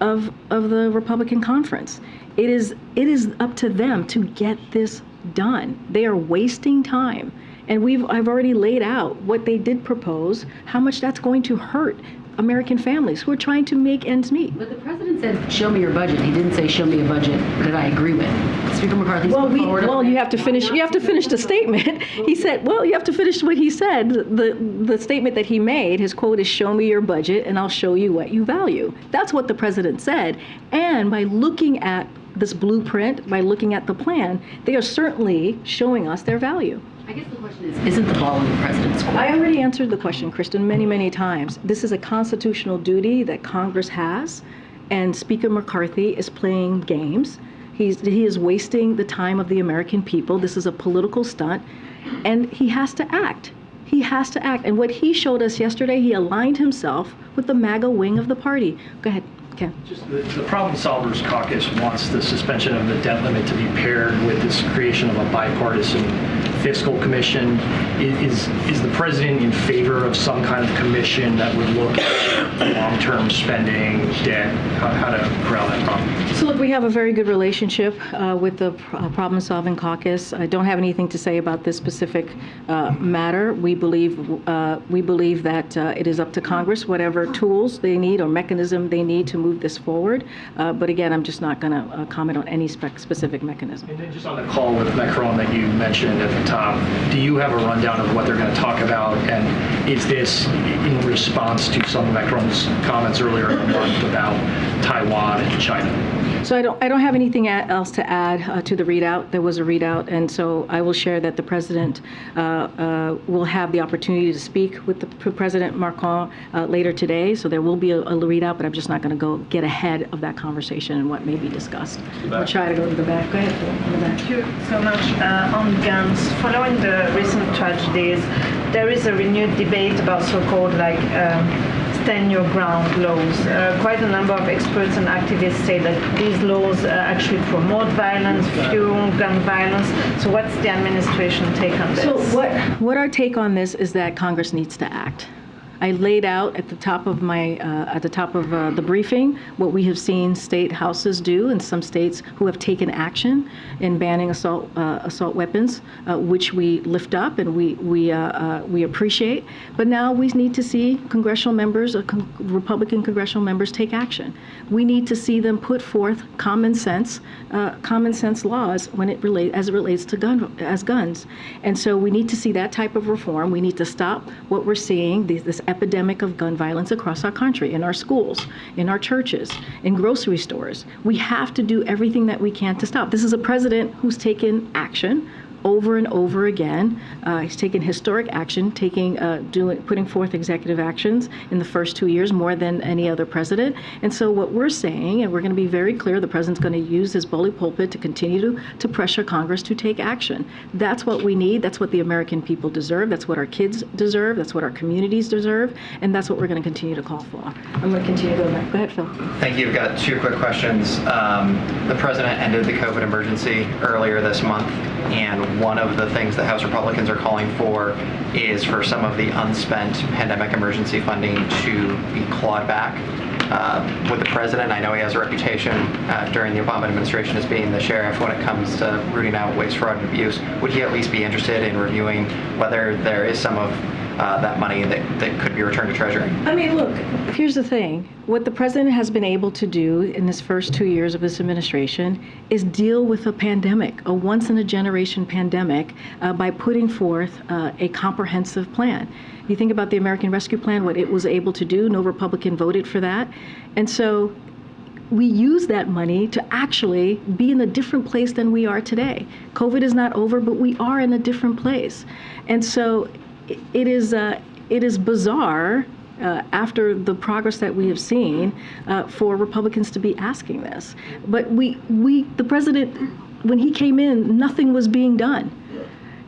of the Republican conference. It is up to them to get this done. They are wasting time. And I've already laid out what they did propose, how much that's going to hurt American families who are trying to make ends meet. But the president said, show me your budget. He didn't say, show me a budget that I agree with. Speaker McCarthy's put forward you have to finish the statement. He said, you have to finish what he said. The statement that he made, his quote is, show me your budget and I'll show you what you value. That's what the president said. And by looking at this blueprint, by looking at the plan, they are certainly showing us their value. I guess the question is, isn't the ball in the president's court? I already answered the question, Kristen, many, many times. This is a constitutional duty that Congress has, and Speaker McCarthy is playing games. He is wasting the time of the American people. This is a political stunt, and he has to act. He has to act. And what he showed us yesterday, he aligned himself with the MAGA wing of the party. Go ahead. Ken. Just the Problem Solvers Caucus wants the suspension of the debt limit to be paired with this creation of a bipartisan fiscal commission. Is the president in favor of some kind of commission that would look at long-term spending, debt, how to corral that problem? So look, we have a very good relationship with the Problem Solving Caucus. I don't have anything to say about this specific matter. We believe that it is up to Congress, whatever tools they need or mechanism they need to move this forward. But again, I'm just not going to comment on any specific mechanism. And then just on the call with Macron that you mentioned at the top, do you have a rundown of what they're going to talk about? And is this in response to some of Macron's comments earlier in the month about Taiwan and China? So I don't have anything else to add to the readout. There was a readout, and so I will share that the president will have the opportunity to speak with the President Macron later today. So there will be a readout, but I'm just not going to go get ahead of that conversation and what may be discussed. I'll try to go to the back. Go ahead, Phil, in the back. Thank you so much. On guns, following the recent tragedies, there is a renewed debate about so-called stand your ground laws? Quite a number of experts and activists say that these laws actually promote violence, fuel gun violence. So what's the administration take on this? So what our take on this is that Congress needs to act. I laid out at the top of the briefing what we have seen state houses do in some states who have taken action in banning assault weapons, which we lift up and we appreciate. But now we need to see congressional members, Republican congressional members, take action. We need to see them put forth common sense laws when it relates to guns. And so we need to see that type of reform. We need to stop what we're seeing, this epidemic of gun violence across our country, in our schools, in our churches, in grocery stores. We have to do everything that we can to stop. This is a president who's taken action over and over again. He's taken historic action, putting forth executive actions in the first 2 years more than any other president. And so what we're saying, and we're going to be very clear, the president's going to use his bully pulpit to continue to pressure Congress to take action. That's what we need. That's what the American people deserve. That's what our kids deserve. That's what our communities deserve. And that's what we're going to continue to call for. I'm going to continue to go back. Go ahead, Phil. Thank you. I've got two quick questions. The president ended the COVID emergency earlier this month, and one of the things that House Republicans are calling for is for some of the unspent pandemic emergency funding to be clawed back. With the president, I know he has a reputation during the Obama administration as being the sheriff when it comes to rooting out waste, fraud, and abuse. Would he at least be interested in reviewing whether there is some of that money that could be returned to Treasury? I mean, look, here's the thing. What the president has been able to do in this first 2 years of this administration is deal with a pandemic, a once-in-a-generation pandemic, by putting forth a comprehensive plan. You think about the American Rescue Plan, what it was able to do, no Republican voted for that. And so we use that money to actually be in a different place than we are today. COVID is not over, but we are in a different place. And so it is bizarre after the progress that we have seen for Republicans to be asking this. But the president, when he came in, nothing was being done.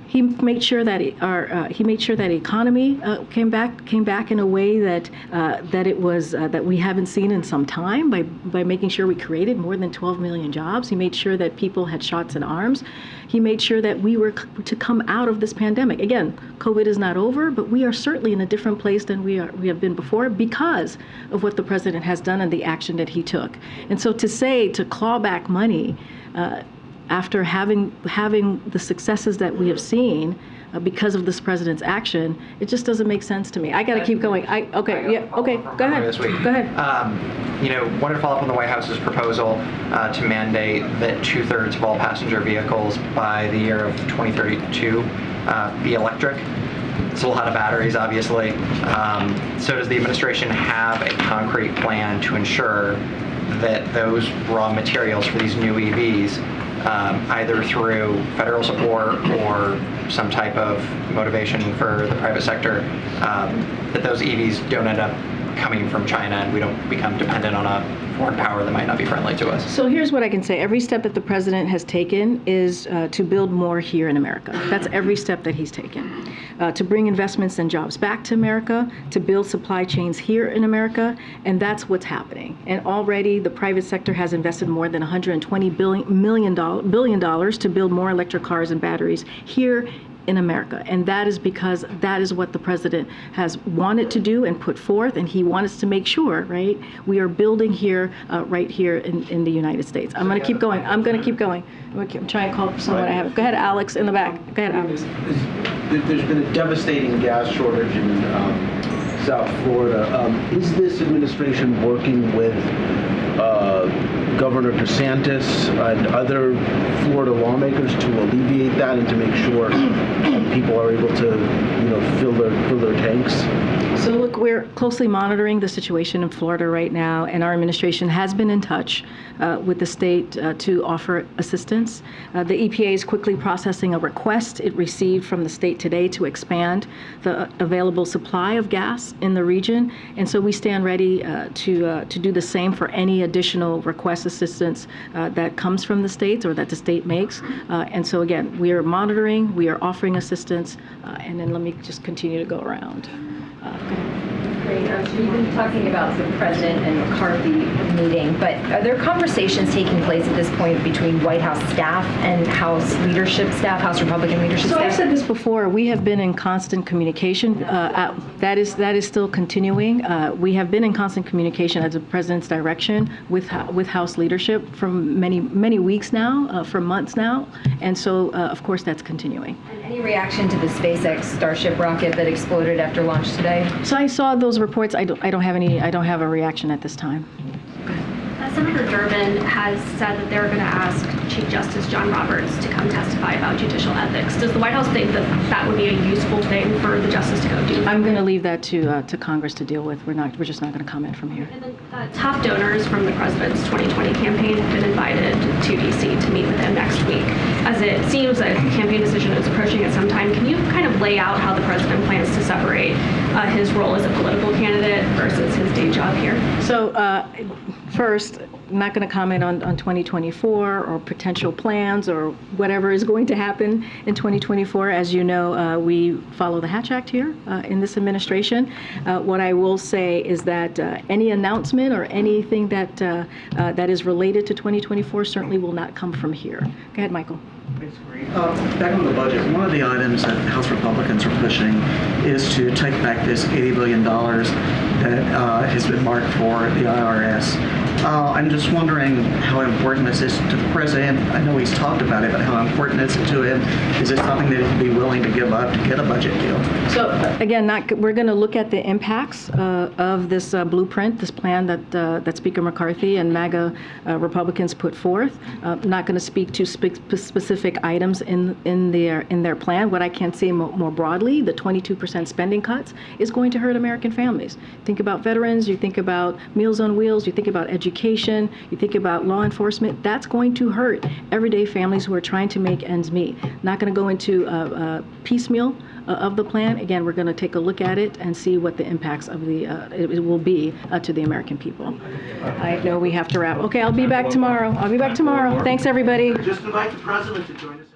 He made sure that the economy came back in a way that we haven't seen in some time by making sure we created more than 12 million jobs. He made sure that people had shots in arms. He made sure that we were to come out of this pandemic. Again, COVID is not over, but we are certainly in a different place than we have been before because of what the president has done and the action that he took. And so to claw back money after having the successes that we have seen because of this president's action, it just doesn't make sense to me. I got to keep going. Go ahead. This week. Go ahead. Wanted to follow up on the White House's proposal to mandate that 2/3 of all passenger vehicles by the year of 2032 be electric. It's a lot of batteries, obviously. So does the administration have a concrete plan to ensure that those raw materials for these new EVs, either through federal support or some type of motivation for the private sector, that those EVs don't end up coming from China and we don't become dependent on a foreign power that might not be friendly to us? So here's what I can say. Every step that the president has taken is to build more here in America. That's every step that he's taken. To bring investments and jobs back to America, to build supply chains here in America, and that's what's happening. And already the private sector has invested more than $120 billion to build more electric cars and batteries here in America. And that is because that is what the president has wanted to do and put forth, and he wants to make sure, right, we are building here, right here in the United States. I'm going to keep going. I'm trying to call someone I have. Go ahead, Alex, in the back. Go ahead, Alex. There's been a devastating gas shortage in South Florida. Is this administration working with Governor DeSantis and other Florida lawmakers to alleviate that and to make sure people are able to, fill their tanks? So look, we're closely monitoring the situation in Florida right now, and our administration has been in touch with the state to offer assistance. The EPA is quickly processing a request it received from the state today to expand the available supply of gas in the region, and so we stand ready to do the same for any additional request assistance that comes from the states or that the state makes. And so again, we are monitoring, we are offering assistance, and then let me just continue to go around. Go ahead. You've been talking about the president and McCarthy meeting, but are there conversations taking place at this point between White House staff and House leadership staff, House Republican leadership So staff? I've said this before. We have been in constant communication. That is still continuing. We have been in constant communication at the president's direction with House leadership from many weeks now, for months now, and so of course that's continuing. Any reaction to the SpaceX Starship rocket that exploded after launch today? So I saw those reports. I don't have a reaction at this time. Senator Durbin has said that they're going to ask Chief Justice John Roberts to come testify about judicial ethics. Does the White House think that that would be a useful thing for the justice to go do? I'm going to leave that to Congress to deal with. We're just not going to comment from here. And then, top donors from the president's 2020 campaign have been invited to D.C. to meet with him next week. As it seems a campaign decision is approaching at some time, can you kind of lay out how the president plans to separate his role as a political candidate versus his day job here? So first, I'm not going to comment on 2024 or potential plans or whatever is going to happen in 2024. As you know, we follow the Hatch Act here in this administration. What I will say is that any announcement or anything that is related to 2024 certainly will not come from here. Go ahead, Michael. Back on the budget, one of the items that House Republicans are pushing is to take back this $80 billion that has been marked for the IRS. I'm just wondering how important this is to the president. I know he's talked about it, but how important is it to him? Is it something that he'd be willing to give up to get a budget deal? So again, we're going to look at the impacts of this blueprint, this plan that Speaker McCarthy and MAGA Republicans put forth. Not going to speak to specific items in their plan. What I can say more broadly, the 22% spending cuts is going to hurt American families. Think about veterans, you think about Meals on Wheels, you think about education, you think about law enforcement. That's going to hurt everyday families who are trying to make ends meet. Not going to go into piecemeal of the plan. Again, we're going to take a look at it and see what the impacts of it will be to the American people. I know we have to wrap. Okay, I'll be back tomorrow. Thanks, everybody. Just invite the president to join us.